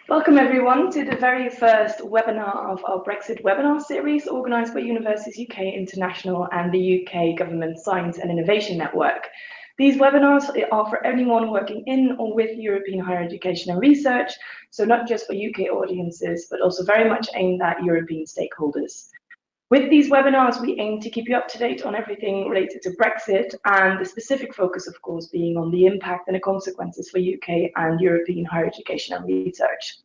Welcome everyone to the very first webinar of our Brexit webinar series organised by Universities UK International and the UK Government Science and Innovation Network. These webinars are for anyone working in or with European higher education and research, so not just for UK audiences, but also very much aimed at European stakeholders. With these webinars, we aim to keep you up to date on everything related to Brexit, and the specific focus, of course, being on the impact and the consequences for UK and European higher education and research.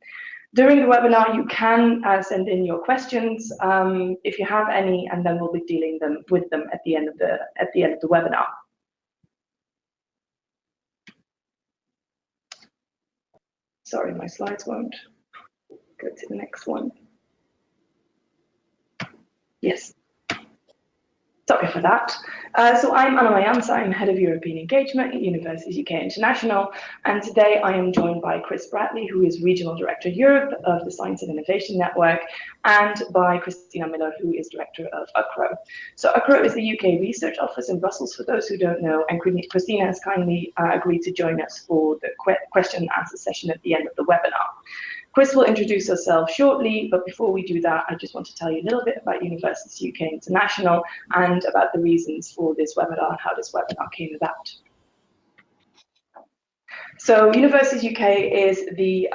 During the webinar, you can send in your questions if you have any, and then we'll be dealing with them at the end of the webinar. Sorry, my slides won't go to the next one. Yes. Sorry for that. So I'm Anna Mayans, I'm Head of European Engagement at Universities UK International, and today I am joined by Chris Bradley, who is Regional Director Europe of the Science and Innovation Network, and by Christina Miller, who is Director of UKRO. So UKRO is the UK Research Office in Brussels, for those who don't know, and Christina has kindly agreed to join us for the question and answer session at the end of the webinar. Chris will introduce herself shortly, but before we do that, I just want to tell you a little bit about Universities UK International and about the reasons for this webinar and how this webinar came about. So Universities UK is the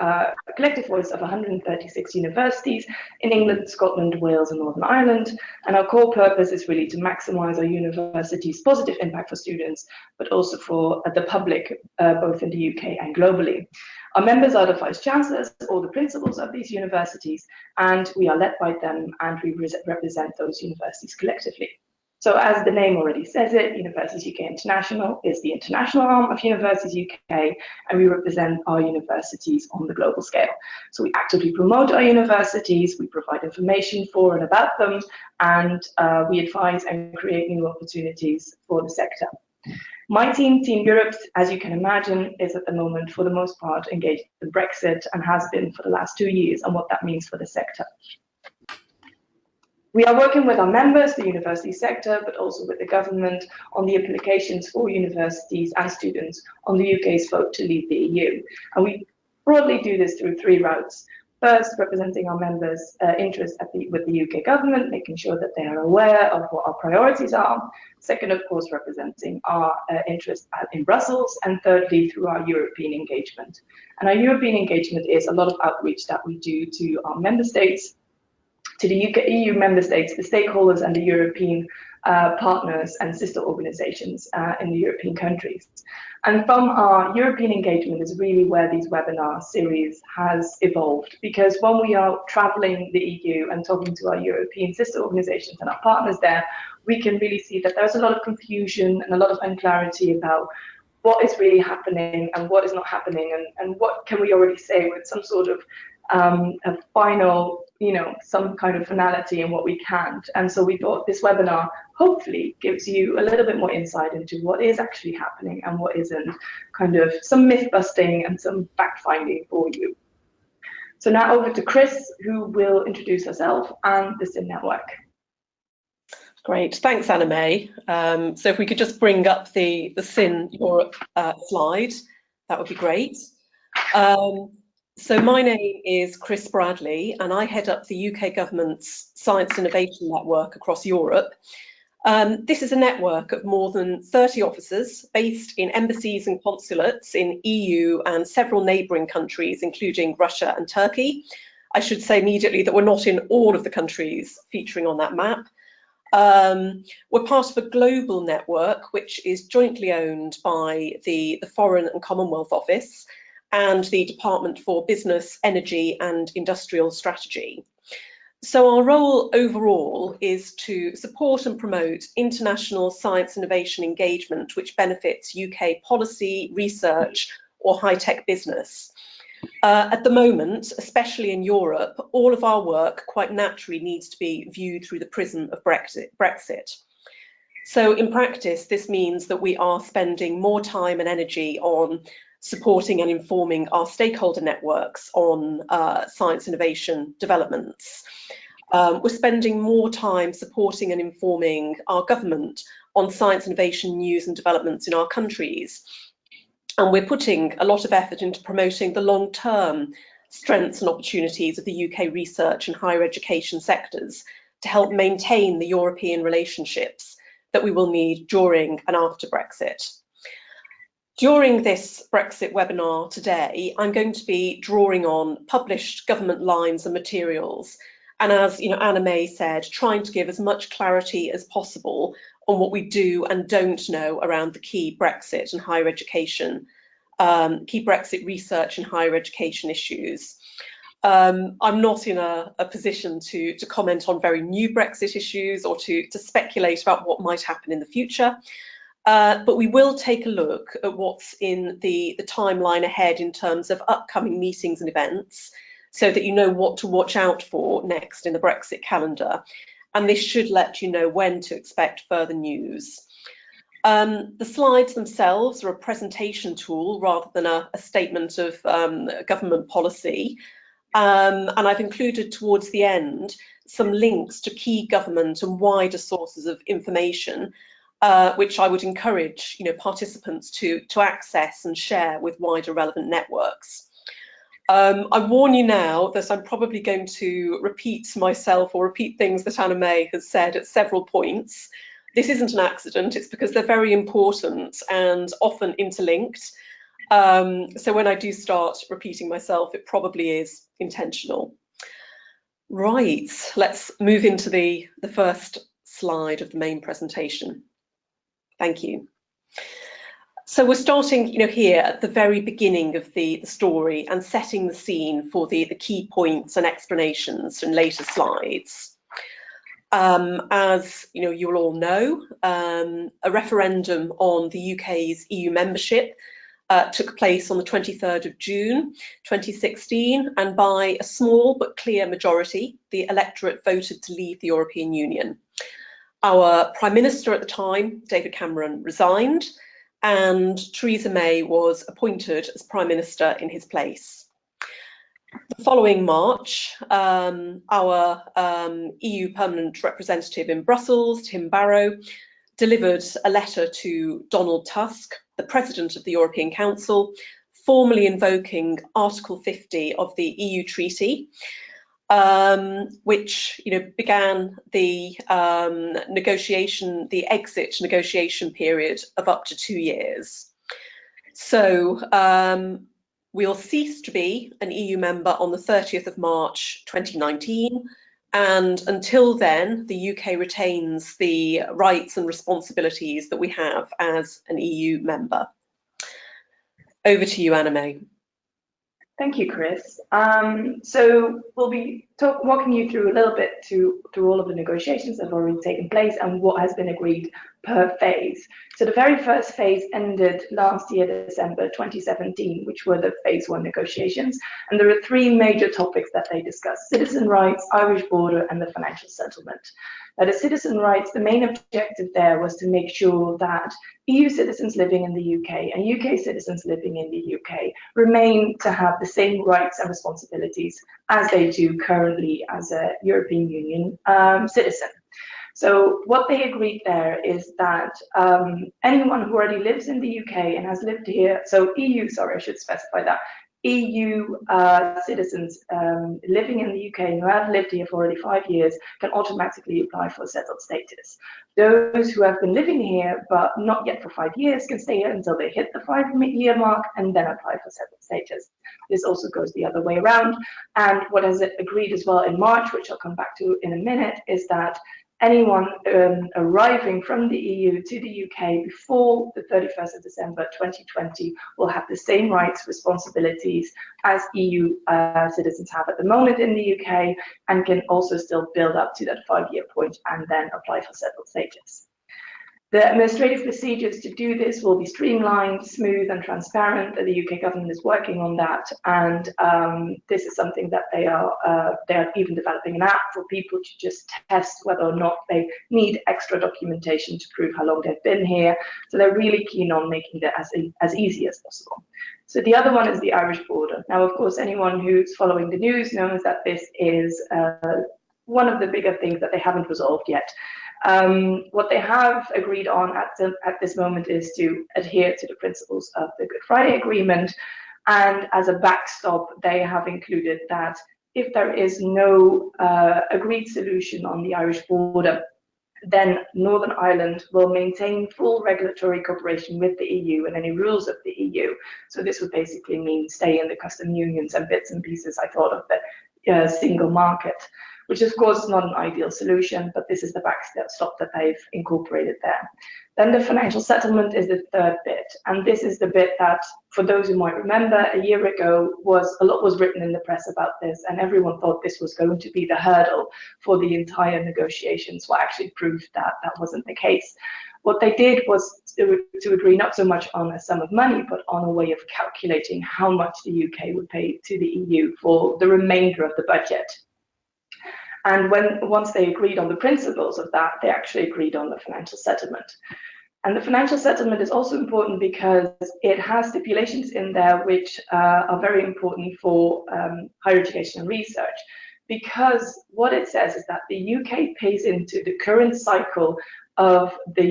collective voice of 136 universities in England, Scotland, Wales and Northern Ireland, and our core purpose is really to maximise our university's positive impact for students, but also for the public, both in the UK and globally. Our members are the Vice-Chancellors or the principals of these universities, and we are led by them, and we represent those universities collectively. So as the name already says it, Universities UK International is the international arm of Universities UK, and we represent our universities on the global scale. So we actively promote our universities, we provide information for and about them, and we advise and create new opportunities for the sector. My team, Team Europe, as you can imagine, is at the moment, for the most part, engaged in Brexit and has been for the last 2 years, and what that means for the sector. We are working with our members, the university sector, but also with the government on the implications for universities and students on the UK's vote to leave the EU. And we broadly do this through 3 routes. First, representing our members' interests with the UK government, making sure that they are aware of what our priorities are. Second, of course, representing our interests in Brussels. And thirdly, through our European engagement. And our European engagement is a lot of outreach that we do to our member states, to the UKEU member states, the stakeholders and the European partners and sister organizations in the European countries. And from our European engagement is really where these webinar series has evolved, because when we are traveling the EU and talking to our European sister organizations and our partners there, we can really see that there's a lot of confusion and a lot of unclarity about what is really happening and what is not happening, and what can we already say with some sort of a final, some kind of finality in what we can't. And so we thought this webinar hopefully gives you a little bit more insight into what is actually happening and what isn't, kind of some myth busting and some fact finding for you. So now over to Chris, who will introduce herself and the SIN network. Great, thanks Anna May. So if we could just bring up the SIN Europe slide, that would be great. So my name is Chris Bradley, and I head up the UK Government's Science Innovation Network across Europe. This is a network of more than 30 officers based in embassies and consulates in EU and several neighbouring countries, including Russia and Turkey. I should say immediately that we're not in all of the countries featuring on that map. We're part of a global network which is jointly owned by the Foreign and Commonwealth Office and the Department for Business, Energy and Industrial Strategy. So our role overall is to support and promote international science innovation engagement which benefits UK policy, research or high-tech business. At the moment, especially in Europe, all of our work quite naturally needs to be viewed through the prism of Brexit. So in practice, this means that we are spending more time and energy on supporting and informing our stakeholder networks on science innovation developments. We're spending more time supporting and informing our government on science innovation news and developments in our countries. And we're putting a lot of effort into promoting the long-term strengths and opportunities of the UK research and higher education sectors to help maintain the European relationships that we will need during and after Brexit. During this Brexit webinar today, I'm going to be drawing on published government lines and materials, and as Anna May said, trying to give as much clarity as possible on what we do and don't know around the key Brexit and higher education, key Brexit research and higher education issues. I'm not in a position to comment on very new Brexit issues or to speculate about what might happen in the future. But we will take a look at what's in the timeline ahead in terms of upcoming meetings and events, so that you know what to watch out for next in the Brexit calendar. And this should let you know when to expect further news. The slides themselves are a presentation tool rather than a statement of government policy. And I've included towards the end some links to key government and wider sources of information, which I would encourage participants to access and share with wider relevant networks. I warn you now that I'm probably going to repeat myself or repeat things that Anna May has said at several points. This isn't an accident, it's because they're very important and often interlinked. So when I do start repeating myself, it probably is intentional. Right, let's move into the first slide of the main presentation. Thank you. So we're starting here at the very beginning of the story and setting the scene for the key points and explanations in later slides. As you'll all know, a referendum on the UK's EU membership took place on the 23rd of June 2016, and by a small but clear majority, the electorate voted to leave the European Union. Our Prime Minister at the time, David Cameron, resigned, and Theresa May was appointed as Prime Minister in his place. The following March, our EU permanent representative in Brussels, Tim Barrow, delivered a letter to Donald Tusk, the President of the European Council, formally invoking Article 50 of the EU Treaty, which began the exit negotiation period of up to 2 years. So we'll cease to be an EU member on the 30th of March 2019, and until then the UK retains the rights and responsibilities that we have as an EU member. Over to you, Anna May. Thank you, Chris. So we'll be walking you through a little bit through all of the negotiations that have already taken place and what has been agreed per phase. So the very first phase ended last year, December 2017, which were the phase 1 negotiations. And there are 3 major topics that they discussed: citizen rights, Irish border, and the financial settlement. Now, the citizen rights, the main objective there was to make sure that EU citizens living in the UK and UK citizens living in the UK remain to have the same rights and responsibilities as they do currently as a European Union citizen. So what they agreed there is that anyone who already lives in the UK and has lived here, so EU, sorry, I should specify that, EU citizens living in the UK who have lived here for already 5 years can automatically apply for settled status. Those who have been living here but not yet for 5 years can stay here until they hit the 5-year mark and then apply for settled status. This also goes the other way around. And what is agreed as well in March, which I'll come back to in a minute, is that anyone arriving from the EU to the UK before the 31st of December 2020 will have the same rights, responsibilities as EU citizens have at the moment in the UK, and can also still build up to that 5-year point and then apply for settled status. The administrative procedures to do this will be streamlined, smooth and transparent. The UK government is working on that, and this is something that they are even developing an app for people to just test whether or not they need extra documentation to prove how long they've been here. So they're really keen on making that as easy as possible. So the other one is the Irish border. Now, of course, anyone who's following the news knows that this is one of the bigger things that they haven't resolved yet. What they have agreed on at this moment is to adhere to the principles of the Good Friday Agreement And as a backstop, they have included that if there is no agreed solution on the Irish border, then Northern Ireland will maintain full regulatory cooperation with the EU and any rules of the EU. So this would basically mean stay in the custom unions and bits and pieces, I thought, of the single market, which of course is not an ideal solution, but this is the backstop that they've incorporated there. Then the financial settlement is the third bit, and this is the bit that, for those who might remember, a year ago a lot was written in the press about this, and everyone thought this was going to be the hurdle for the entire negotiations. Well, actually proved that that wasn't the case. What they did was to agree not so much on a sum of money, but on a way of calculating how much the UK would pay to the EU for the remainder of the budget. And once they agreed on the principles of that, they actually agreed on the financial settlement. And the financial settlement is also important because it has stipulations in there which are very important for higher education and research. Because what it says is that the UK pays into the current cycle of the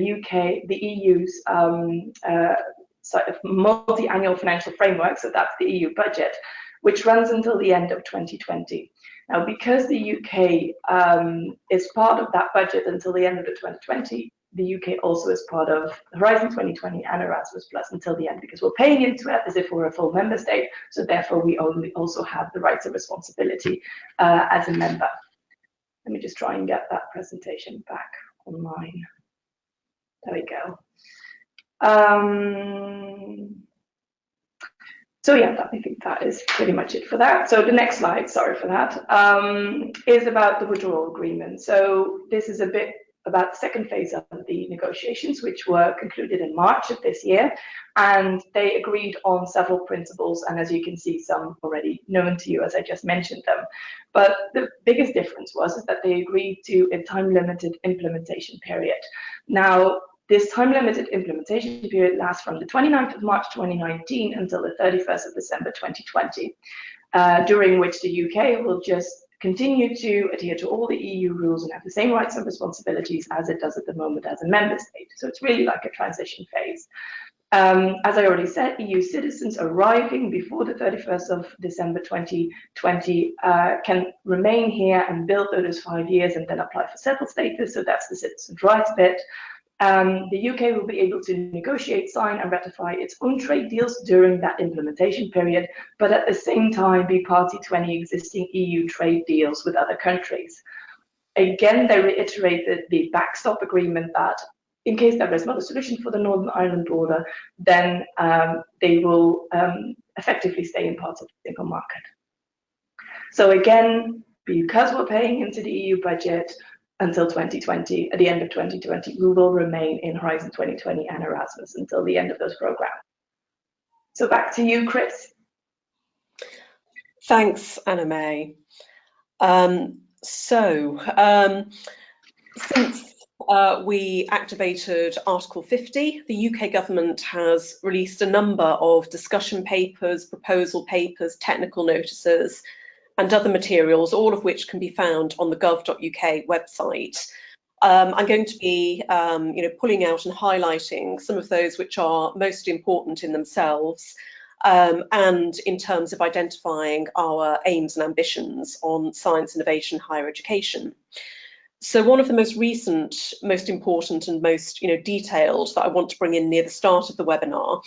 EU's multi-annual financial framework, so that's the EU budget, which runs until the end of 2020. Now, because the UK is part of that budget until the end of the 2020, the UK also is part of Horizon 2020 and Erasmus Plus until the end, because we're paying into it as if we're a full member state, so therefore we also have the rights and responsibility as a member. Let me just try and get that presentation back online. There we go. So yeah, I think that is pretty much it for that. So the next slide, sorry for that, is about the withdrawal agreement. So this is a bit about the second phase of the negotiations, which were concluded in March of this year, and they agreed on several principles, and as you can see, some already known to you as I just mentioned them. But the biggest difference was that they agreed to a time-limited implementation period. Now, this time-limited implementation period lasts from the 29th of March 2019 until the 31st of December 2020, during which the UK will just continue to adhere to all the EU rules and have the same rights and responsibilities as it does at the moment as a member state. So it's really like a transition phase. As I already said, EU citizens arriving before the 31st of December 2020 can remain here and build those 5 years and then apply for settled status. So that's the citizens' rights bit. The UK will be able to negotiate, sign and ratify its own trade deals during that implementation period, but at the same time be party to any existing EU trade deals with other countries. Again, they reiterated the backstop agreement that in case there is not a solution for the Northern Ireland border, then they will effectively stay in parts of the single market. So again, because we're paying into the EU budget, until 2020, at the end of 2020, we will remain in Horizon 2020 and Erasmus until the end of those programs. So back to you, Chris. Thanks, Anna-May. Since we activated Article 50, the UK government has released a number of discussion papers, proposal papers, technical notices, and other materials, all of which can be found on the gov.uk website. I'm going to be pulling out and highlighting some of those which are most important in themselves and in terms of identifying our aims and ambitions on science, innovation, higher education. So one of the most recent, most important and most detailed that I want to bring in near the start of the webinar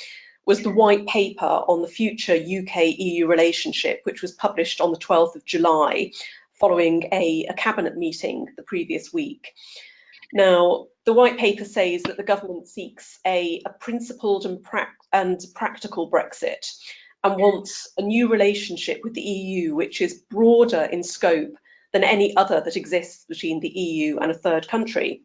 was the white paper on the future UK-EU relationship, which was published on the 12th of July, following a cabinet meeting the previous week. Now, the white paper says that the government seeks a principled and practical Brexit and wants a new relationship with the EU, which is broader in scope than any other that exists between the EU and a third country.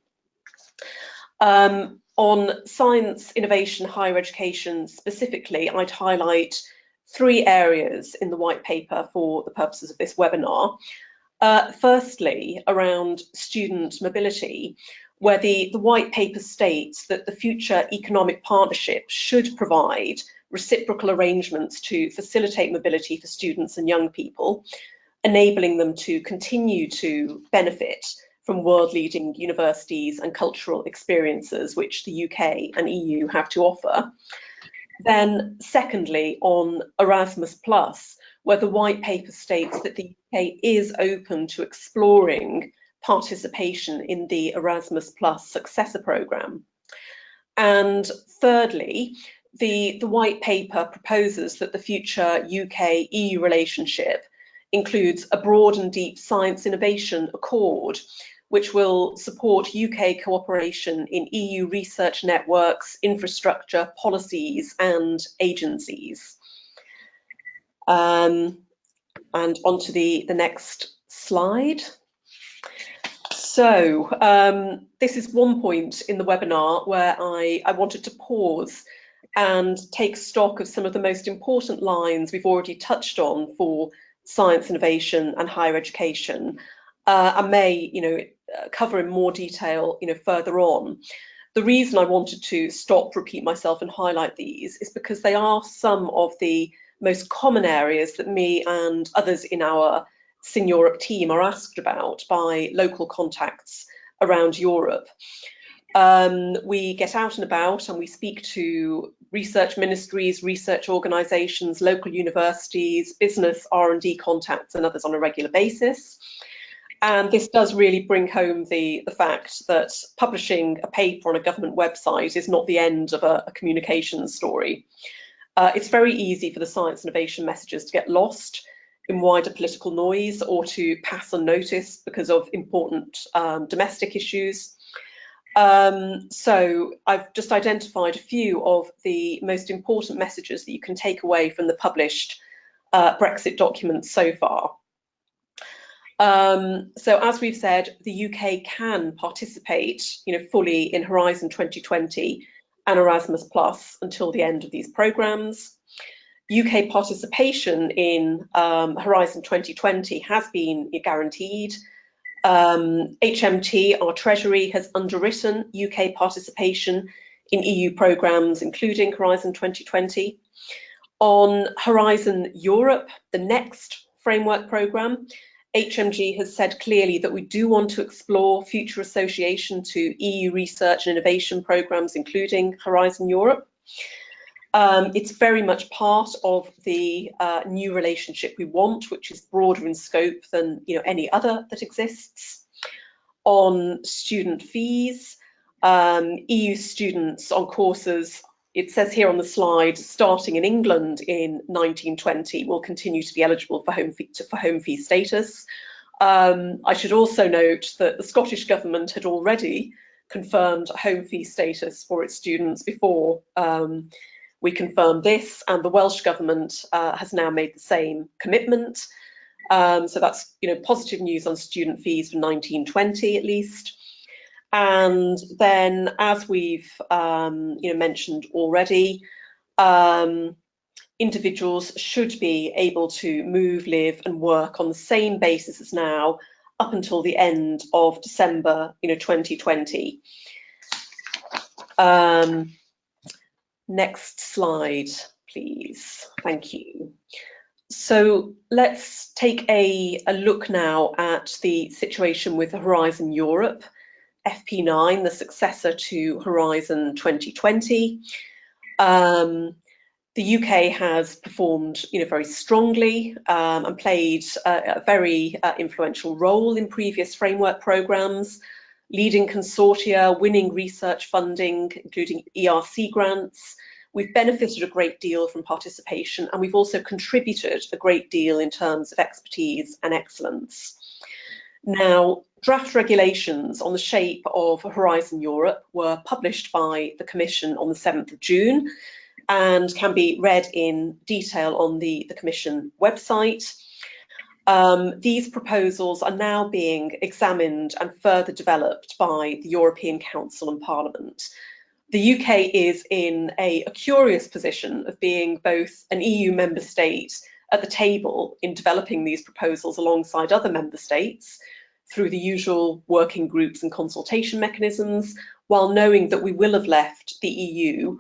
On science, innovation, higher education specifically, I'd highlight 3 areas in the white paper for the purposes of this webinar. Firstly, around student mobility, where the white paper states that the future economic partnership should provide reciprocal arrangements to facilitate mobility for students and young people, enabling them to continue to benefit from world-leading universities and cultural experiences which the UK and EU have to offer. Then secondly, on Erasmus+, where the white paper states that the UK is open to exploring participation in the Erasmus+ successor programme. And thirdly, the white paper proposes that the future UK-EU relationship includes a broad and deep science innovation accord, which will support UK cooperation in EU research networks, infrastructure, policies and agencies. And on to the next slide. So this is one point in the webinar where I wanted to pause and take stock of some of the most important lines we've already touched on for science innovation and higher education. I may, cover in more detail, further on. The reason I wanted to stop, repeat myself, and highlight these is because they are some of the most common areas that me and others in our Syn Europe team are asked about by local contacts around Europe. We get out and about and we speak to research ministries, research organisations, local universities, business R&D contacts and others on a regular basis. And this does really bring home the fact that publishing a paper on a government website is not the end of a communications story. It's very easy for the science innovation messages to get lost in wider political noise or to pass unnoticed because of important domestic issues. So I've just identified a few of the most important messages that you can take away from the published Brexit documents so far. So as we've said, the UK can participate, fully in Horizon 2020 and Erasmus+ until the end of these programmes. UK participation in Horizon 2020 has been guaranteed. HMT, our Treasury, has underwritten UK participation in EU programmes, including Horizon 2020. On Horizon Europe, the next framework programme, HMG has said clearly that we do want to explore future association to EU research and innovation programmes, including Horizon Europe. It's very much part of the new relationship we want, which is broader in scope than any other that exists. On student fees, EU students on courses, it says here on the slide, starting in England in 1920, will continue to be eligible for home fee status. I should also note that the Scottish Government had already confirmed home fee status for its students before we confirmed this, and the Welsh Government has now made the same commitment. So that's positive news on student fees for 1920 at least. And then, as we've mentioned already, individuals should be able to move, live and work on the same basis as now up until the end of December 2020. Next slide, please. Thank you. So let's take a look now at the situation with Horizon Europe, FP9, the successor to Horizon 2020. The UK has performed very strongly and played a very influential role in previous framework programmes, leading consortia, winning research funding, including ERC grants. We've benefited a great deal from participation, and we've also contributed a great deal in terms of expertise and excellence. Now, draft regulations on the shape of Horizon Europe were published by the Commission on the 7th of June and can be read in detail on the Commission website. These proposals are now being examined and further developed by the European Council and Parliament. The UK is in a curious position of being both an EU member state at the table in developing these proposals alongside other member states through the usual working groups and consultation mechanisms, while knowing that we will have left the EU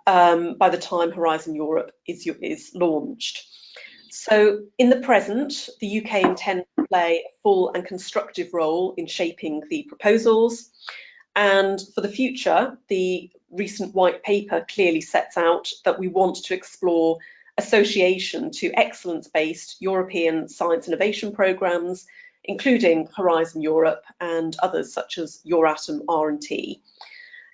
by the time Horizon Europe is launched. So in the present, the UK intends to play a full and constructive role in shaping the proposals. And for the future, the recent white paper clearly sets out that we want to explore association to excellence-based European science innovation programmes, including Horizon Europe and others such as Euratom R&T.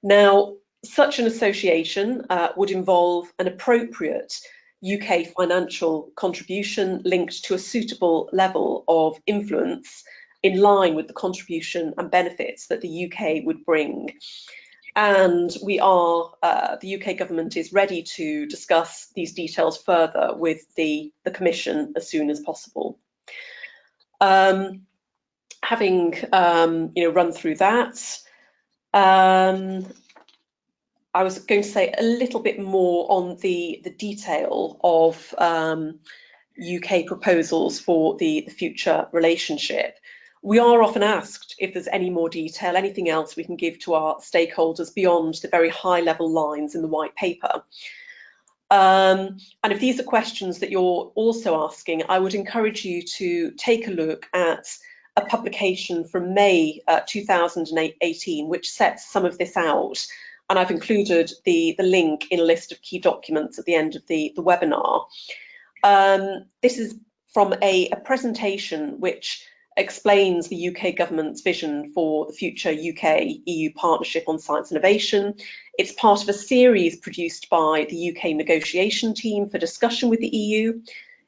Now, such an association would involve an appropriate UK financial contribution linked to a suitable level of influence in line with the contribution and benefits that the UK would bring. And we are, the UK government is ready to discuss these details further with the Commission as soon as possible. Having run through that, I was going to say a little bit more on the detail of UK proposals for the future relationship. We are often asked if there's any more detail, anything else we can give to our stakeholders beyond the very high level lines in the white paper. And if these are questions that you're also asking, I would encourage you to take a look at a publication from May 2018, which sets some of this out. And I've included the link in a list of key documents at the end of the webinar. This is from a presentation which explains the UK government's vision for the future UK-EU partnership on science innovation. It's part of a series produced by the UK negotiation team for discussion with the EU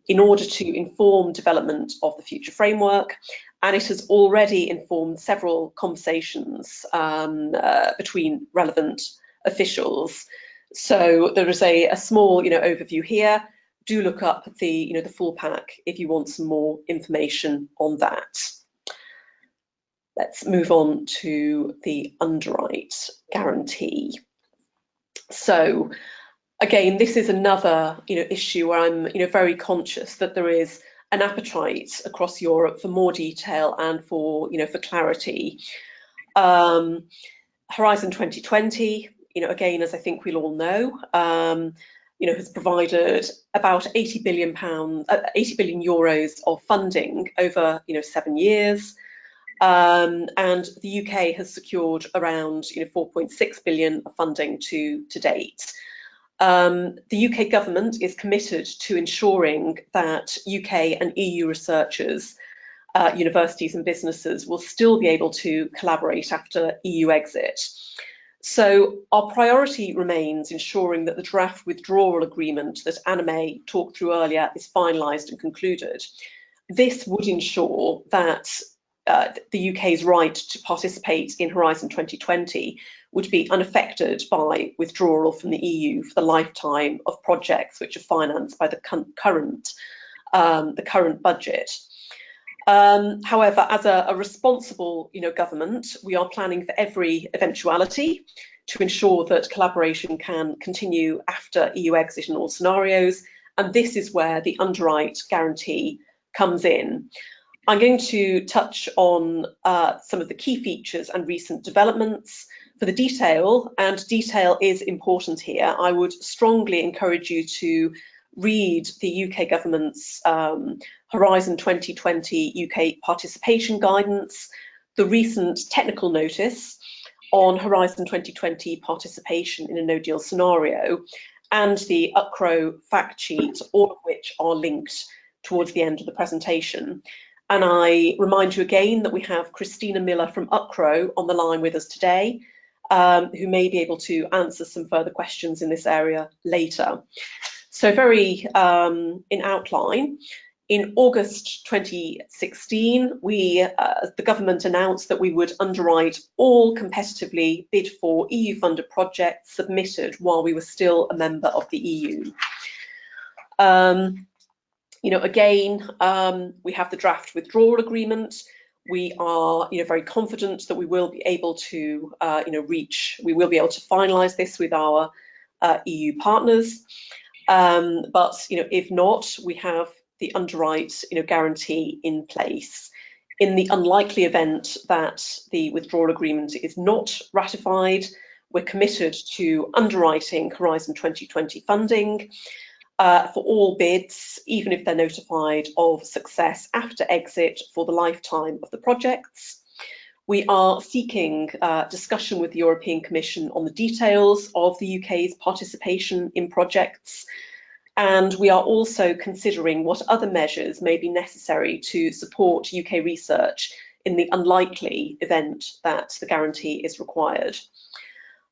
in order to inform development of the future framework. And it has already informed several conversations between relevant officials. So there is a small overview here. Do look up the full pack if you want some more information on that. Let's move on to the underwrite guarantee. So again, this is another issue where I'm very conscious that there is an appetite across Europe for more detail and for clarity. Horizon 2020, again, as I think we'll all know, has provided about 80 billion euros of funding over 7 years, and the UK has secured around 4.6 billion of funding to date. The UK government is committed to ensuring that UK and EU researchers, universities and businesses will still be able to collaborate after EU exit. So our priority remains ensuring that the draft withdrawal agreement that Anna-May talked through earlier is finalised and concluded. This would ensure that the UK's right to participate in Horizon 2020 would be unaffected by withdrawal from the EU for the lifetime of projects which are financed by the current budget. However, as a responsible government, we are planning for every eventuality to ensure that collaboration can continue after EU exit in all scenarios, and this is where the underwrite guarantee comes in. I'm going to touch on some of the key features and recent developments. For the detail, and detail is important here, I would strongly encourage you to read the UK government's Horizon 2020 UK participation guidance, the recent technical notice on Horizon 2020 participation in a no-deal scenario, and the UKRO fact sheet, all of which are linked towards the end of the presentation. And I remind you again that we have Christina Miller from UKRO on the line with us today, who may be able to answer some further questions in this area later. So very in outline, in August 2016, the government announced that we would underwrite all competitively bid for EU-funded projects submitted while we were still a member of the EU. Again, we have the draft withdrawal agreement. We are, very confident that we will be able to, we will be able to finalise this with our EU partners. But if not, we have the underwrite guarantee in place. In the unlikely event that the withdrawal agreement is not ratified, we're committed to underwriting Horizon 2020 funding for all bids, even if they're notified of success after exit for the lifetime of the projects. we are seeking discussion with the European Commission on the details of the UK's participation in projects, and we are also considering what other measures may be necessary to support UK research in the unlikely event that the guarantee is required.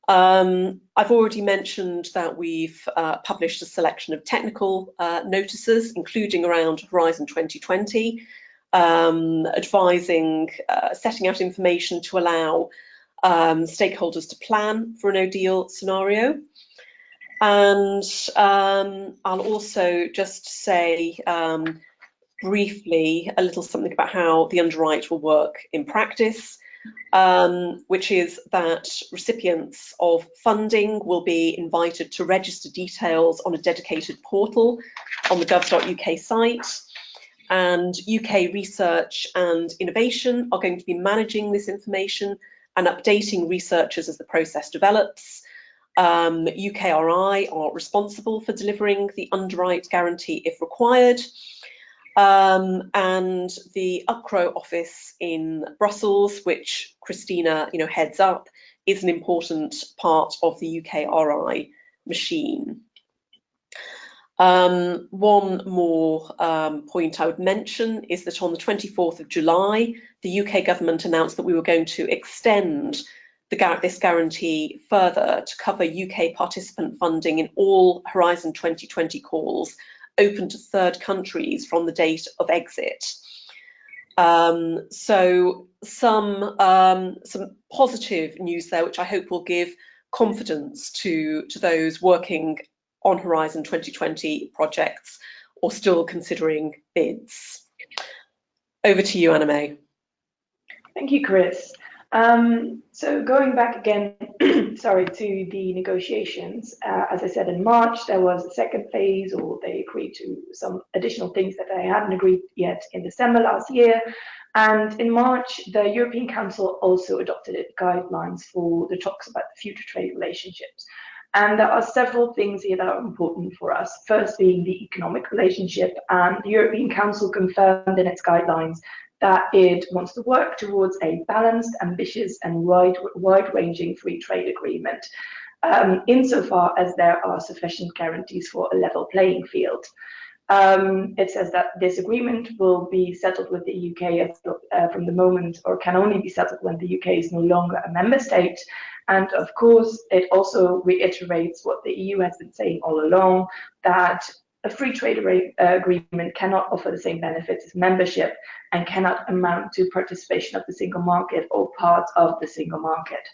I've already mentioned that we've published a selection of technical notices, including around Horizon 2020, advising, setting out information to allow stakeholders to plan for a no-deal scenario. And I'll also just say briefly a little something about how the underwrite will work in practice, which is that recipients of funding will be invited to register details on a dedicated portal on the gov.uk site, and UK Research and Innovation are going to be managing this information and updating researchers as the process develops. UKRI are responsible for delivering the underwrite guarantee if required. And the UKRO office in Brussels, which Christina heads up, is an important part of the UKRI machine. One more point I would mention is that on the 24th of July, the UK government announced that we were going to extend this guarantee further to cover UK participant funding in all Horizon 2020 calls open to third countries from the date of exit. So some positive news there, which I hope will give confidence to those working on Horizon 2020 projects or still considering bids. Over to you, Anna May. Thank you, Chris. So going back again, sorry, to the negotiations, as I said, in March, there was a second phase, or they agreed to some additional things that they hadn't agreed yet in December last year. And in March, the European Council also adopted guidelines for the talks about the future trade relationships. And there are several things here that are important for us. First being the economic relationship, and the European Council confirmed in its guidelines that it wants to work towards a balanced, ambitious, and wide-ranging free trade agreement, insofar as there are sufficient guarantees for a level playing field. It says that this agreement will be settled with the UK from the moment, or can only be settled when the UK is no longer a member state. And of course, it also reiterates what the EU has been saying all along, that a free trade agreement cannot offer the same benefits as membership and cannot amount to participation of the single market or parts of the single market.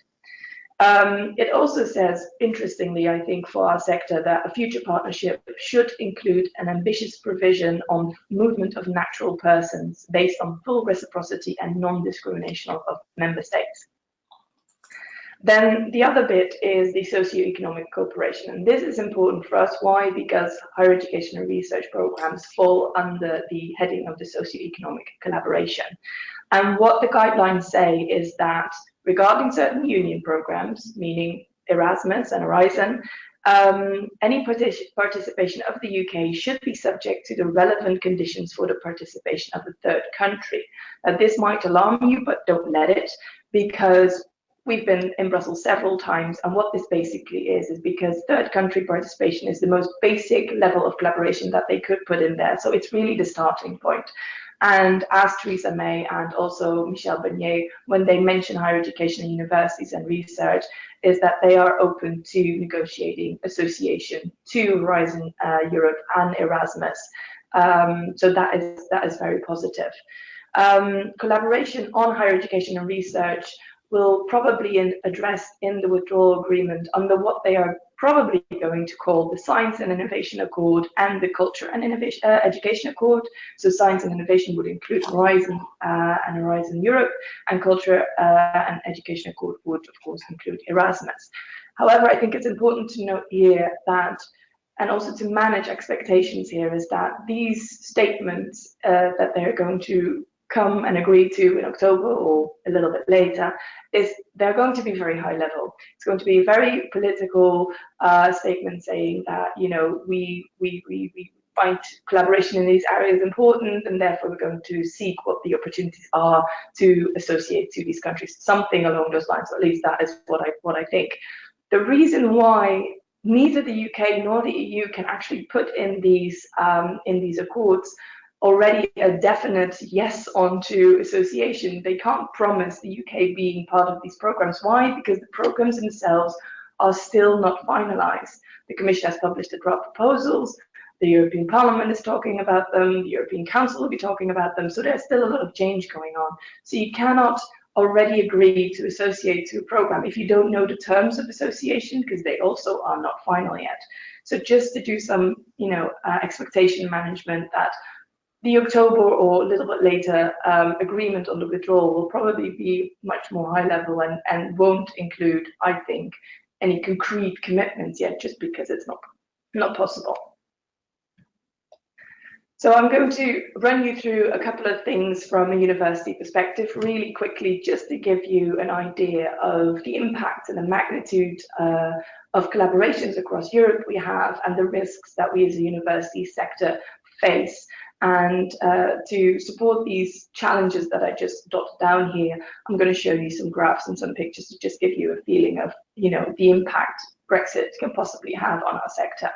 It also says, interestingly, I think, for our sector, that a future partnership should include an ambitious provision on movement of natural persons based on full reciprocity and non-discrimination of member states. Then the other bit is the socio-economic cooperation, and this is important for us. Why? Because higher education and research programs fall under the heading of the socio-economic collaboration. And what the guidelines say is that regarding certain union programs, meaning Erasmus and Horizon, any participation of the UK should be subject to the relevant conditions for the participation of the third country. Now, this might alarm you, but don't let it, because we've been in Brussels several times, and what this basically is because third country participation is the most basic level of collaboration that they could put in there. So it's really the starting point. And as Theresa May and also Michel Barnier, when they mention higher education and universities and research, is that they are open to negotiating association to Horizon Europe and Erasmus. So that is very positive. Collaboration on higher education and research will probably address in the withdrawal agreement under what they are probably going to call the Science and Innovation Accord and the Culture and Education Accord. So Science and Innovation would include Horizon and Horizon Europe, and Culture and Education Accord would, of course, include Erasmus. However, I think it's important to note here that, and also to manage expectations here, is that these statements that they're going to come and agree to in October or a little bit later, they're going to be very high level. It's going to be a very political statement saying that, you know, we find collaboration in these areas important, and therefore we're going to seek what the opportunities are to associate to these countries, something along those lines. At least that is what I think. The reason why neither the UK nor the EU can actually put in these accords already a definite yes onto association. They can't promise the UK being part of these programs. Why? Because the programs themselves are still not finalized. The Commission has published the draft proposals, the European Parliament is talking about them, the European Council will be talking about them, so there's still a lot of change going on. So you cannot already agree to associate to a program if you don't know the terms of association, because they also are not final yet. So just to do some, expectation management, that the October or a little bit later agreement on the withdrawal will probably be much more high level and won't include, I think, any concrete commitments yet, just because it's not possible. So I'm going to run you through a couple of things from a university perspective really quickly, just to give you an idea of the impact and the magnitude of collaborations across Europe we have, and the risks that we as a university sector face. And to support these challenges that I just dotted down here, I'm going to show you some graphs and some pictures to just give you a feeling of, the impact Brexit can possibly have on our sector.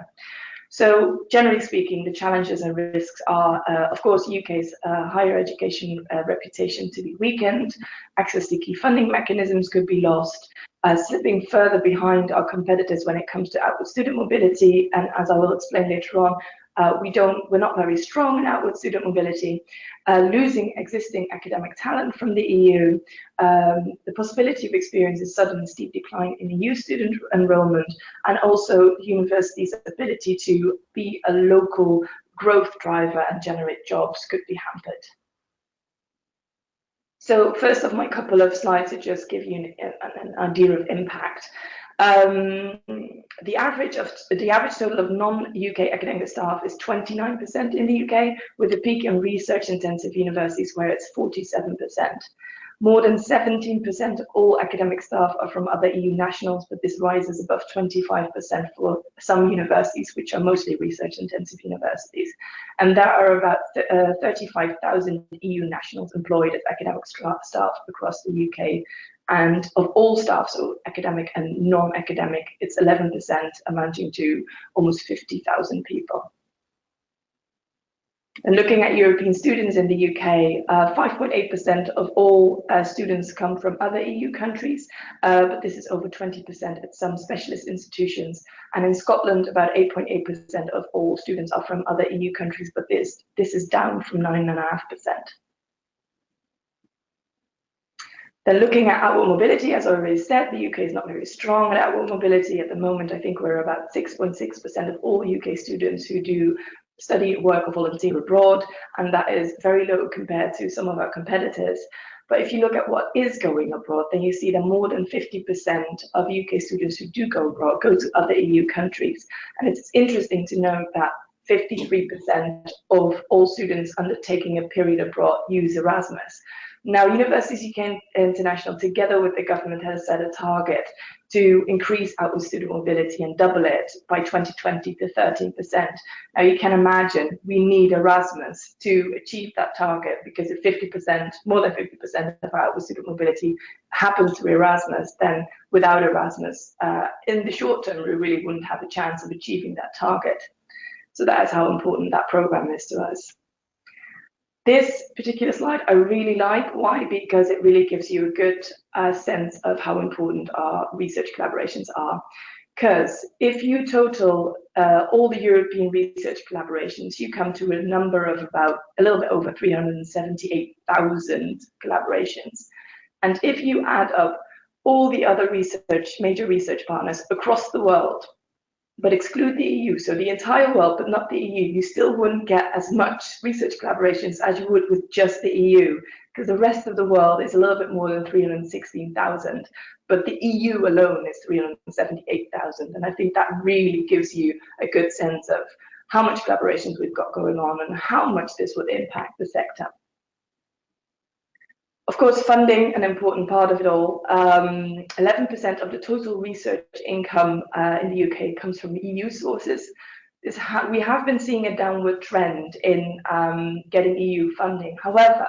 So generally speaking, the challenges and risks are, of course, UK's higher education reputation to be weakened, access to key funding mechanisms could be lost, slipping further behind our competitors when it comes to outward student mobility, and as I will explain later on, we're not very strong in outward student mobility, losing existing academic talent from the EU, the possibility of experiencing a sudden steep decline in EU student enrollment, and also universities' ability to be a local growth driver and generate jobs could be hampered. So first of my couple of slides to just give you an idea of impact. The average total of non-UK academic staff is 29% in the UK, with a peak in research-intensive universities where it's 47%. More than 17% of all academic staff are from other EU nationals, but this rises above 25% for some universities, which are mostly research-intensive universities. And there are about 35,000 EU nationals employed as academic staff across the UK. And of all staff, so academic and non-academic, it's 11%, amounting to almost 50,000 people. And looking at European students in the UK, 5.8% of all students come from other EU countries, but this is over 20% at some specialist institutions. And in Scotland, about 8.8% of all students are from other EU countries, but this is down from 9.5%. Then looking at outward mobility, as I already said, the UK is not very strong at outward mobility. At the moment, I think we're about 6.6% of all UK students who do study, work, or volunteer abroad, and that is very low compared to some of our competitors. But if you look at what is going abroad, then you see that more than 50% of UK students who do go abroad go to other EU countries. And it's interesting to note that 53% of all students undertaking a period abroad use Erasmus. Now, Universities UK International, together with the government, has set a target to increase outward student mobility and double it by 2020 to 13%. Now, you can imagine we need Erasmus to achieve that target, because if 50%, more than 50% of our outward student mobility happens through Erasmus, then without Erasmus, in the short term, we really wouldn't have a chance of achieving that target. So that is how important that program is to us. This particular slide I really like. Why? Because it really gives you a good sense of how important our research collaborations are. Because if you total all the European research collaborations, you come to a number of about a little bit over 378,000 collaborations. And if you add up all the other major research partners across the world, but exclude the EU, so the entire world, but not the EU, you still wouldn't get as much research collaborations as you would with just the EU, because the rest of the world is a little bit more than 316,000, but the EU alone is 378,000, and I think that really gives you a good sense of how much collaborations we've got going on and how much this would impact the sector. Of course, funding, an important part of it all. 11% of the total research income in the UK comes from EU sources. we have been seeing a downward trend in getting EU funding. However,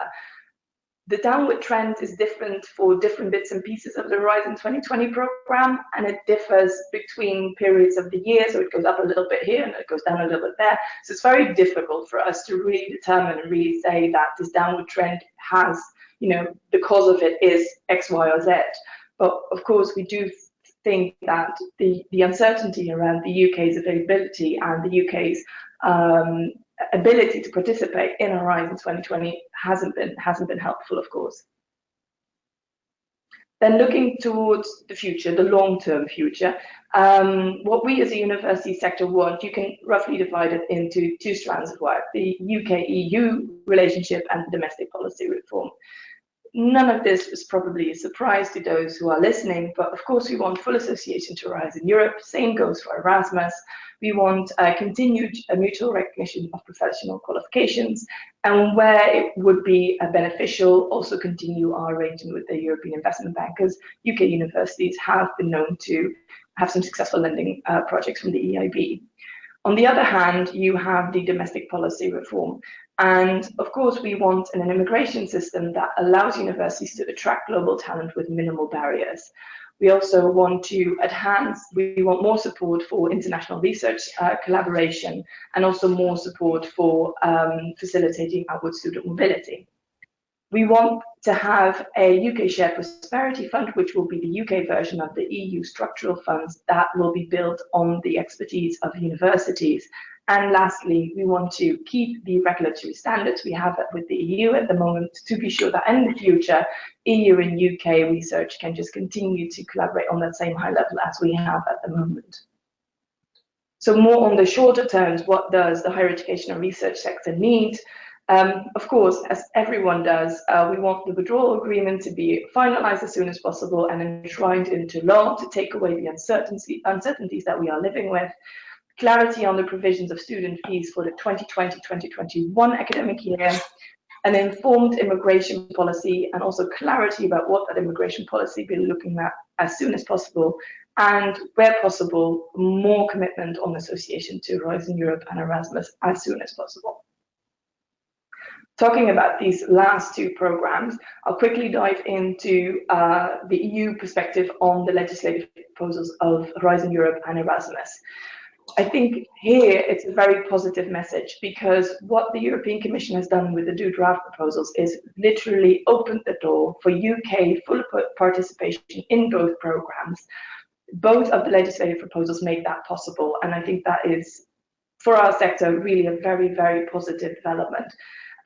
the downward trend is different for different bits and pieces of the Horizon 2020 program, and it differs between periods of the year. So it goes up a little bit here and it goes down a little bit there. So it's very difficult for us to really determine and really say that this downward trend has, the cause of it is X, Y, or Z. But of course, we do think that the uncertainty around the UK's availability and the UK's ability to participate in Horizon 2020 hasn't been helpful, of course. Then looking towards the future, the long-term future, what we as a university sector want, you can roughly divide it into two strands of work: the UK-EU relationship and domestic policy reform. None of this is probably a surprise to those who are listening, but of course we want full association to Horizon Europe. Same goes for Erasmus. We want continued mutual recognition of professional qualifications, and where it would be beneficial, also continue our arrangement with the European Investment Bank, because UK universities have been known to have some successful lending projects from the EIB. On the other hand, you have the domestic policy reform. And of course, we want an immigration system that allows universities to attract global talent with minimal barriers. We also want to we want more support for international research collaboration, and also more support for facilitating outward student mobility. We want to have a UK Shared Prosperity Fund, which will be the UK version of the EU structural funds that will be built on the expertise of universities. And lastly, we want to keep the regulatory standards we have with the EU at the moment, to be sure that in the future, EU and UK research can just continue to collaborate on that same high level as we have at the moment. So more on the shorter terms, what does the higher education and research sector need? Of course, as everyone does, we want the withdrawal agreement to be finalized as soon as possible and enshrined into law to take away the uncertainties that we are living with. Clarity on the provisions of student fees for the 2020-2021 academic year, an informed immigration policy, and also clarity about what that immigration policy will be looking at as soon as possible, and where possible, more commitment on association to Horizon Europe and Erasmus as soon as possible. Talking about these last two programs, I'll quickly dive into the EU perspective on the legislative proposals of Horizon Europe and Erasmus. I think here it's a very positive message, because what the European Commission has done with the two draft proposals is literally opened the door for UK full participation in both programs. Both of the legislative proposals make that possible, and I think that is, for our sector, really a very, very positive development.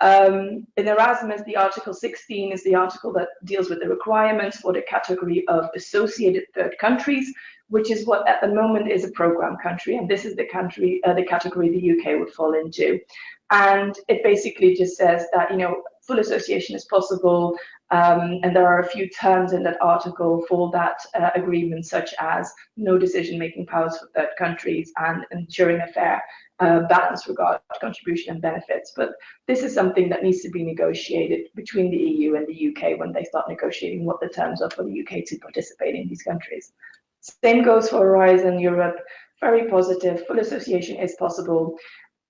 In Erasmus, the Article 16 is the article that deals with the requirements for the category of associated third countries, which is what at the moment is a program country, and this is the category the UK would fall into. And it basically just says that full association is possible, and there are a few terms in that article for that agreement, such as no decision-making powers for third countries and ensuring a fair balance regarding contribution and benefits. But this is something that needs to be negotiated between the EU and the UK when they start negotiating what the terms are for the UK to participate in these countries. Same goes for Horizon Europe, very positive, full association is possible.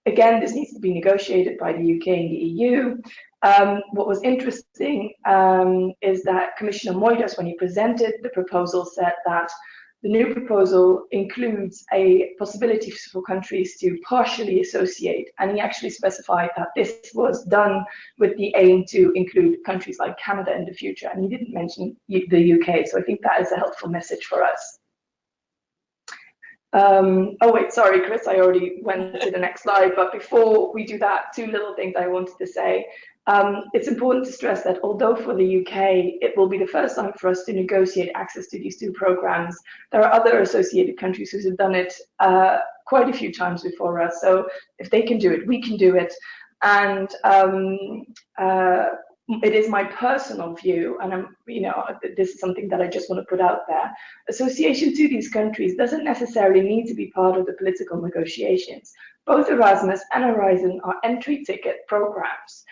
Again, this needs to be negotiated by the UK and the EU. What was interesting is that Commissioner Moedas, when he presented the proposal, said that the new proposal includes a possibility for countries to partially associate, and he actually specified that this was done with the aim to include countries like Canada in the future, and he didn't mention the UK, so I think that is a helpful message for us. Oh wait, sorry, Chris, I already went to the next slide, but before we do that, two little things I wanted to say. It's important to stress that although for the UK, it will be the first time for us to negotiate access to these two programs, there are other associated countries who have done it quite a few times before us. So if they can do it, we can do it. And it is my personal view, and this is something that I just want to put out there. Association to these countries doesn't necessarily need to be part of the political negotiations. Both Erasmus and Horizon are entry ticket programs.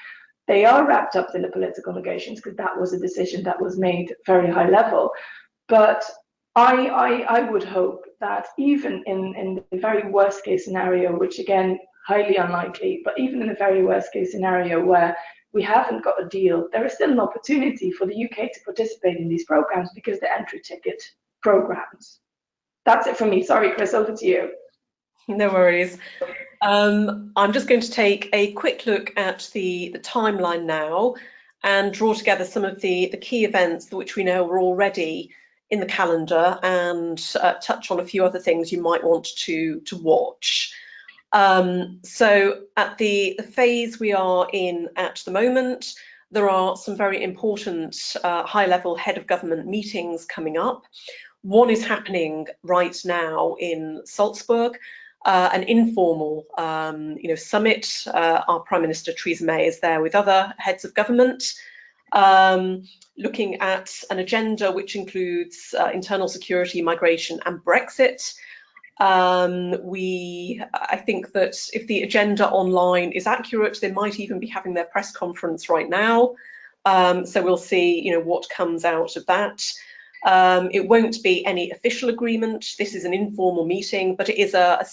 They are wrapped up in the political negotiations because that was a decision that was made very high level. But I would hope that even in the very worst case scenario, which again, highly unlikely, but even in the very worst case scenario where we haven't got a deal, there is still an opportunity for the UK to participate in these programs because they're entry ticket programs. That's it from me. Sorry, Chris, over to you. No worries. I'm just going to take a quick look at the timeline now and draw together some of the key events which we know are already in the calendar, and touch on a few other things you might want to watch. So at the phase we are in at the moment, there are some very important high-level head of government meetings coming up. One is happening right now in Salzburg, an informal summit. Our Prime Minister Theresa May is there with other heads of government, looking at an agenda which includes internal security, migration and Brexit. I think that if the agenda online is accurate, they might even be having their press conference right now. So we'll see, what comes out of that. It won't be any official agreement. This is an informal meeting, but it is a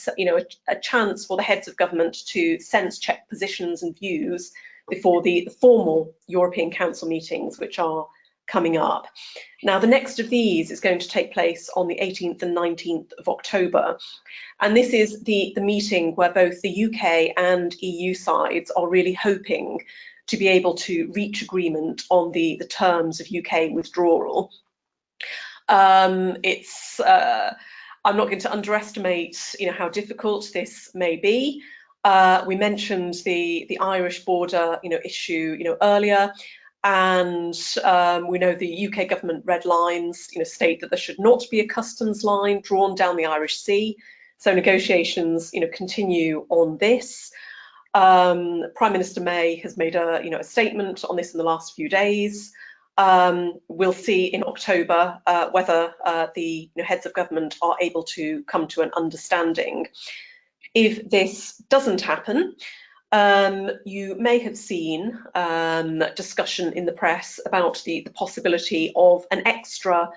chance for the heads of government to sense check positions and views before the formal European Council meetings, which are coming up. Now, the next of these is going to take place on the 18th and 19th of October. And this is the meeting where both the UK and EU sides are really hoping to be able to reach agreement on the terms of UK withdrawal. I'm not going to underestimate, how difficult this may be. We mentioned the Irish border, issue, earlier, and we know the UK government red lines, state that there should not be a customs line drawn down the Irish Sea. So negotiations, continue on this. Prime Minister May has made a statement on this in the last few days. We'll see in October whether the heads of government are able to come to an understanding. If this doesn't happen, you may have seen discussion in the press about the possibility of an extra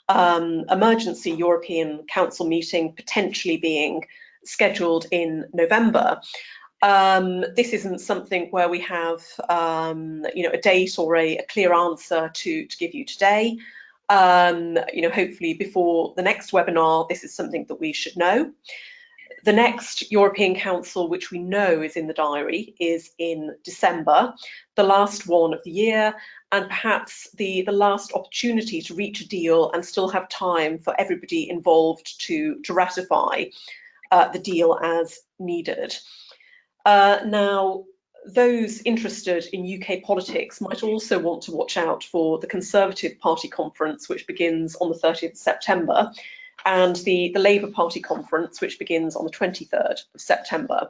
emergency European Council meeting potentially being scheduled in November. This isn't something where we have a date or a clear answer to give you today. Hopefully before the next webinar, this is something that we should know. The next European Council, which we know is in the diary, is in December, the last one of the year, and perhaps the last opportunity to reach a deal and still have time for everybody involved to ratify the deal as needed. Now, those interested in UK politics might also want to watch out for the Conservative Party conference, which begins on the 30th of September, and the Labour Party conference, which begins on the 23rd of September.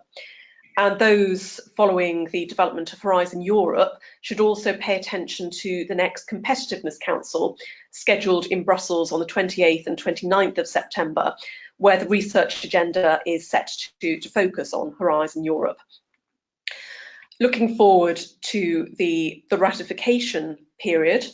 And those following the development of Horizon Europe should also pay attention to the next Competitiveness Council, scheduled in Brussels on the 28th and 29th of September, where the research agenda is set to focus on Horizon Europe. Looking forward to the ratification period,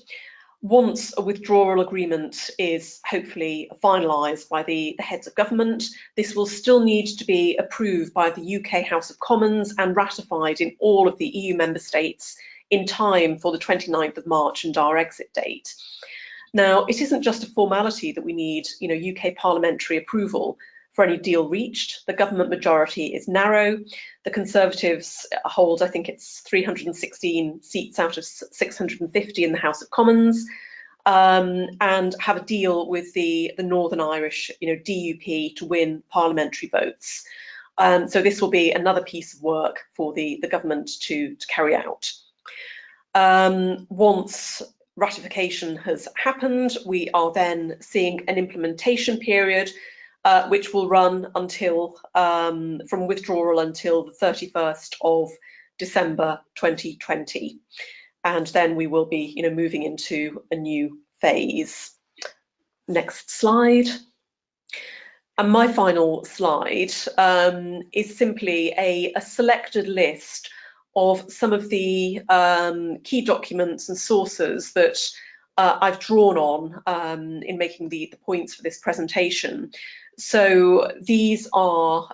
once a withdrawal agreement is hopefully finalised by the heads of government, this will still need to be approved by the UK House of Commons and ratified in all of the EU member states in time for the 29th of March and our exit date. Now, it isn't just a formality that we need, UK parliamentary approval for any deal reached. The government majority is narrow. The Conservatives hold, I think it's 316 seats out of 650 in the House of Commons, and have a deal with the Northern Irish, DUP, to win parliamentary votes. So this will be another piece of work for the government to carry out. Once ratification has happened, we are then seeing an implementation period which will run until from withdrawal until the 31st of December 2020, and then we will be moving into a new phase. Next slide. And my final slide is simply a selected list of some of the key documents and sources that I've drawn on in making the points for this presentation. So these are,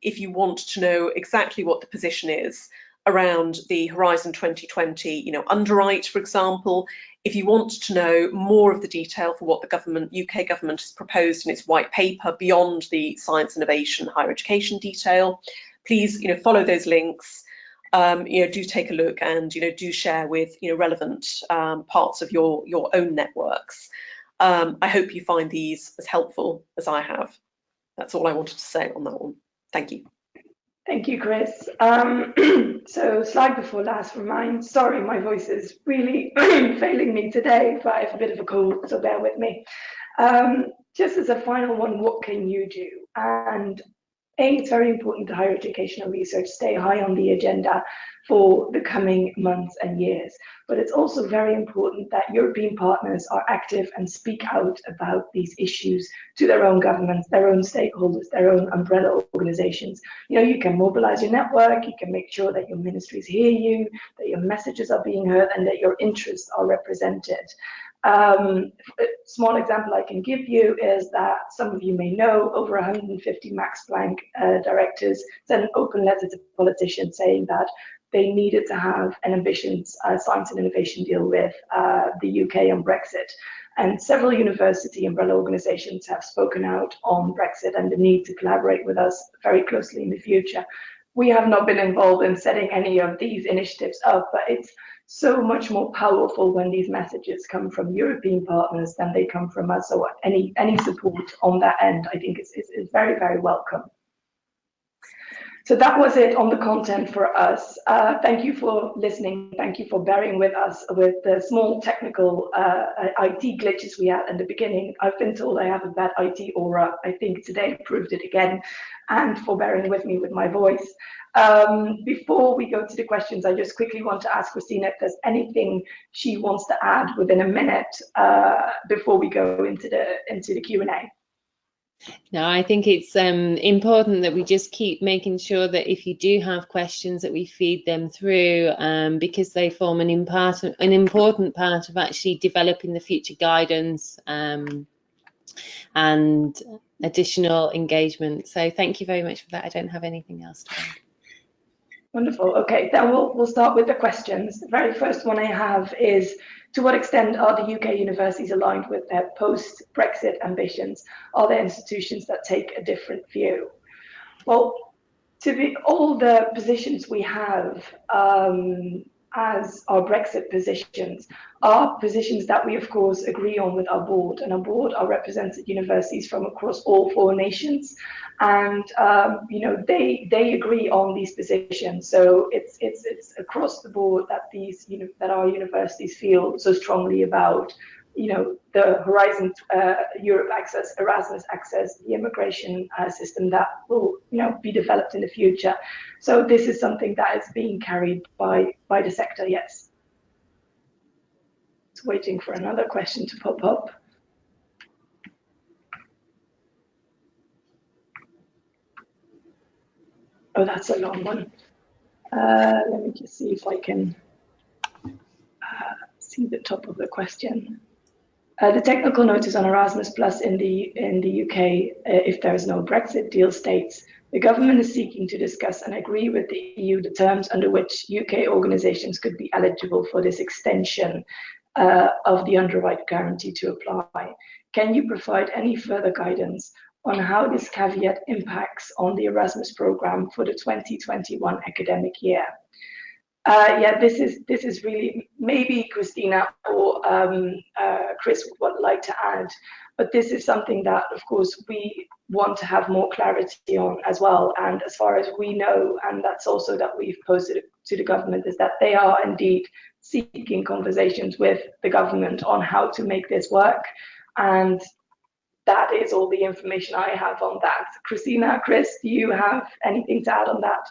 if you want to know exactly what the position is around the Horizon 2020, underwrite, for example, if you want to know more of the detail for what the UK government has proposed in its white paper beyond the science, innovation, higher education detail, please, follow those links. Do take a look and do share with relevant parts of your own networks. I hope you find these as helpful as I have. That's all I wanted to say on that one. Thank you. Thank you, Chris. So slide before last reminds, sorry, my voice is really failing me today, but I have a bit of a cold, so bear with me. Just as a final one, what can you do? And it's very important that higher education and research stay high on the agenda for the coming months and years. But it's also very important that European partners are active and speak out about these issues to their own governments, their own stakeholders, their own umbrella organizations. You can mobilize your network, you can make sure that your ministries hear you, that your messages are being heard, and that your interests are represented. A small example I can give you is that some of you may know over 150 Max Planck directors sent an open letter to politicians saying that they needed to have an ambitious science and innovation deal with the UK on Brexit. And several university umbrella organizations have spoken out on Brexit and the need to collaborate with us very closely in the future. We have not been involved in setting any of these initiatives up, but it's so much more powerful when these messages come from European partners than they come from us. So any support on that end, I think is very, very welcome. So that was it on the content for us. Thank you for listening. Thank you for bearing with us with the small technical IT glitches we had in the beginning. I've been told I have a bad IT aura. I think today proved it again, and for bearing with me with my voice. Before we go to the questions, I just quickly want to ask Christina if there's anything she wants to add within a minute before we go into the Q&A. No, I think it's important that we just keep making sure that if you do have questions that we feed them through, because they form an important part of actually developing the future guidance and additional engagement. So thank you very much for that. I don't have anything else to add. Wonderful. Okay, then we'll start with the questions. The very first one I have is, to what extent are the UK universities aligned with their post-Brexit ambitions? Are there institutions that take a different view? Well, all the positions we have as our Brexit positions are positions that we, of course, agree on with our board. And our board are represented universities from across all 4 nations. And, they agree on these positions. So it's across the board that that our universities feel so strongly about, the Horizon Europe access, Erasmus access, the immigration system that will, be developed in the future. So this is something that is being carried by the sector, yes. It's waiting for another question to pop up. Oh, that's a long one. Let me just see if I can see the top of the question. The technical notice on Erasmus Plus in the UK, if there is no Brexit deal, states the government is seeking to discuss and agree with the EU the terms under which UK organisations could be eligible for this extension of the underwrite guarantee to apply. Can you provide any further guidance on how this caveat impacts on the Erasmus programme for the 2021 academic year? Yeah, this is really, maybe Christina or Chris would like to add, but this is something that, of course, we want to have more clarity on as well. And as far as we know, and that's also that we've posted to the government, is that they are indeed seeking conversations with the government on how to make this work. And that is all the information I have on that. Christina, Chris, do you have anything to add on that?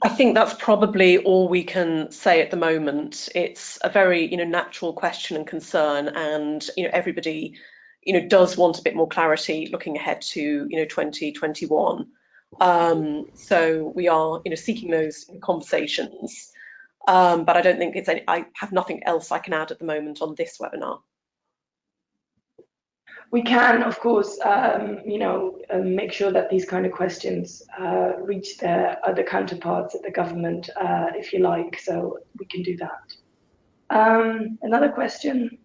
I think that's probably all we can say at the moment. It's a very, natural question and concern, and everybody, does want a bit more clarity looking ahead to 2021. So we are, seeking those conversations. but I don't think it's any, I have nothing else I can add at the moment on this webinar. We can, of course, make sure that these kind of questions reach their other counterparts at the government, if you like, so we can do that. Another question.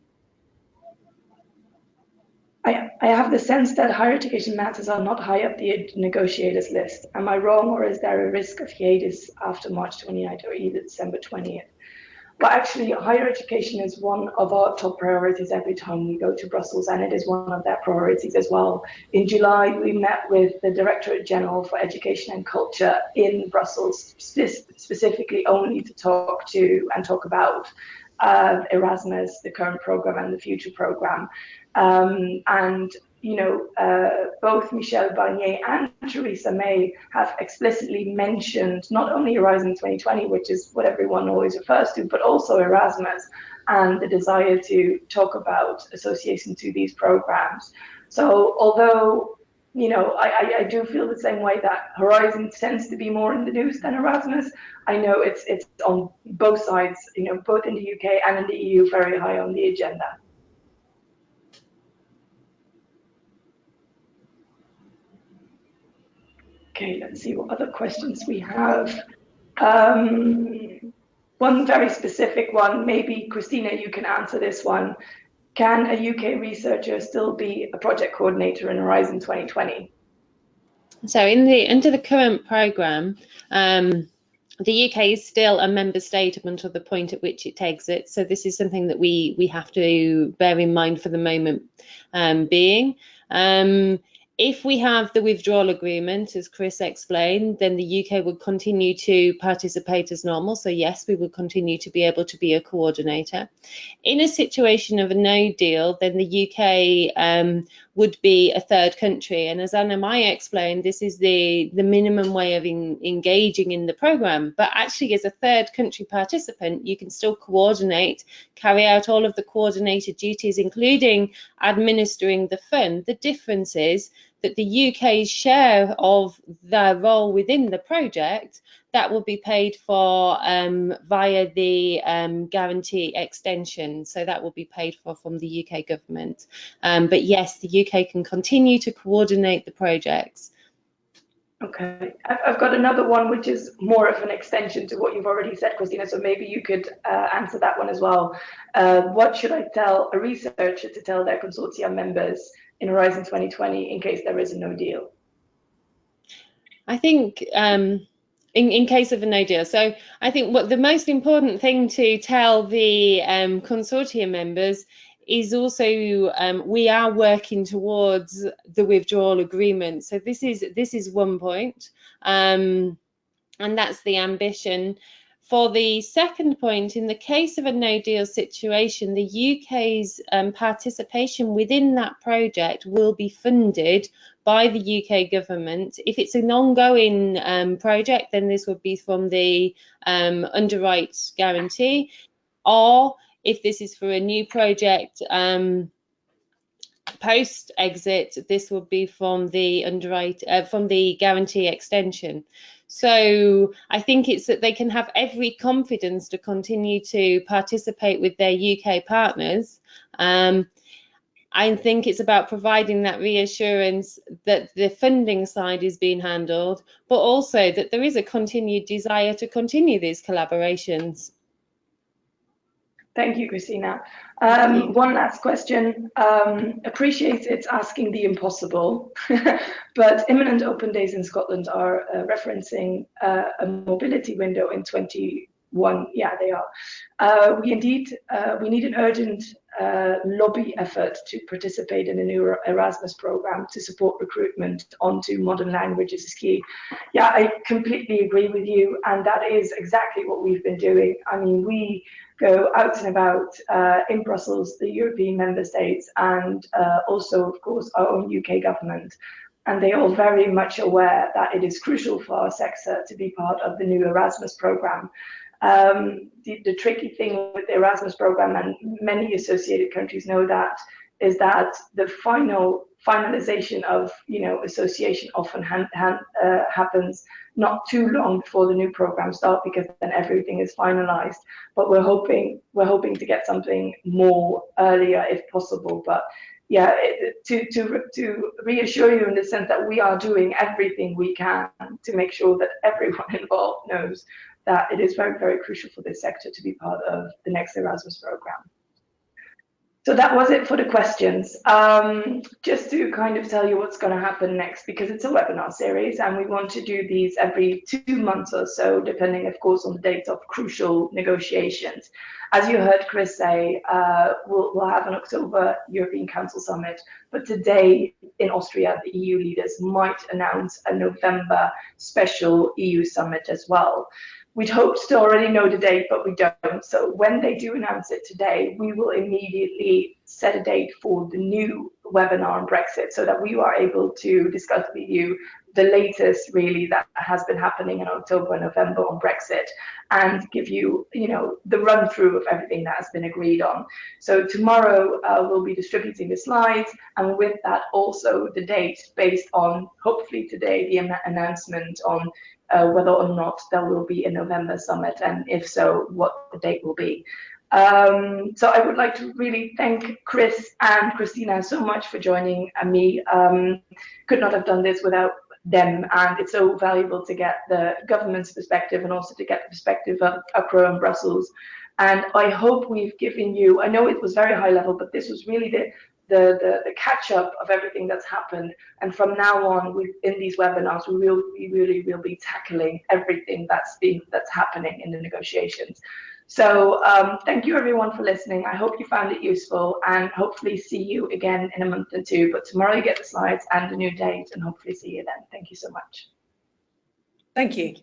I have the sense that higher education matters are not high up the negotiators list. Am I wrong, or is there a risk of hiatus after March 29th or either December 20th? Well, actually, higher education is one of our top priorities every time we go to Brussels, and it is one of their priorities as well. In July, we met with the Directorate General for Education and Culture in Brussels, specifically only to talk about Erasmus, the current program and the future program. Both Michel Barnier and Theresa May have explicitly mentioned not only Horizon 2020, which is what everyone always refers to, but also Erasmus and the desire to talk about association to these programs. So although I do feel the same way that Horizon tends to be more in the news than Erasmus, I know it's on both sides, both in the UK and in the EU, very high on the agenda. Okay, let's see what other questions we have. One very specific one, maybe Christina, you can answer this one. Can a UK researcher still be a project coordinator in Horizon 2020? So under the current programme, the UK is still a member state up until the point at which it exits. So this is something that we have to bear in mind for the moment being. If we have the withdrawal agreement, as Chris explained, then the UK will continue to participate as normal. So yes, we will continue to be able to be a coordinator. In a situation of a no deal, then the UK would be a third country. And as Anna Maya explained, this is the minimum way of engaging in the programme. But actually, as a third country participant, you can still coordinate, carry out all of the coordinated duties, including administering the fund. The difference is that the UK's share of their role within the project, that will be paid for via the guarantee extension. So that will be paid for from the UK government. But yes, the UK can continue to coordinate the projects. Okay, I've got another one which is more of an extension to what you've already said, Christina, so maybe you could answer that one as well. What should I tell a researcher to tell their consortium members in Horizon 2020 in case there is a no deal? I think in case of a no deal. So I think what the most important thing to tell the consortium members is also we are working towards the withdrawal agreement. So this is one point, and that's the ambition. For the second point, in the case of a no deal situation, the UK's participation within that project will be funded by the UK government. If it's an ongoing project, then this would be from the underwrite guarantee, or if this is for a new project post exit, this would be from the from the guarantee extension. So I think it's that they can have every confidence to continue to participate with their UK partners. I think it's about providing that reassurance that the funding side is being handled, but also that there is a continued desire to continue these collaborations. Thank you, Christina. One last question. Appreciate it's asking the impossible, but imminent open days in Scotland are referencing a mobility window in 21. Yeah, they are. We need an urgent lobby effort to participate in a new Erasmus program to support recruitment onto modern languages is key. Yeah, I completely agree with you, and that is exactly what we've been doing. I mean, we go out and about in Brussels, the European member states, and also, of course, our own UK government. And they are very much aware that it is crucial for our sector to be part of the new Erasmus program. The tricky thing with the Erasmus program, and many associated countries know that, is that the finalization of, association often happens not too long before the new program starts, because then everything is finalized. But we're hoping to get something more earlier if possible. But yeah, to reassure you in the sense that we are doing everything we can to make sure that everyone involved knows that it is very, very crucial for this sector to be part of the next Erasmus program. So that was it for the questions. Just to kind of tell you what's going to happen next, because it's a webinar series and we want to do these every 2 months or so, depending, of course, on the dates of crucial negotiations. As you heard Chris say, we'll have an October European Council Summit, but today in Austria, the EU leaders might announce a November special EU summit as well. We'd hoped to already know the date, but we don't. So when they do announce it today, we will immediately set a date for the new webinar on Brexit, so that we are able to discuss with you the latest really that has been happening in October and November on Brexit, and give you, the run through of everything that has been agreed on. So tomorrow we'll be distributing the slides, and with that also the date based on, hopefully today, the announcement on whether or not there will be a November summit, and if so, what the date will be. So I would like to really thank Chris and Christina so much for joining me. Could not have done this without them, and it's so valuable to get the government's perspective and also to get the perspective of UKEU and Brussels. And I hope we've given you, I know it was very high level, but this was really the catch up of everything that's happened. And from now on, in these webinars, we really will be tackling everything that's happening in the negotiations. So thank you everyone for listening. I hope you found it useful, and hopefully see you again in a month or two. But tomorrow you get the slides and the new date, and hopefully see you then. Thank you so much. Thank you.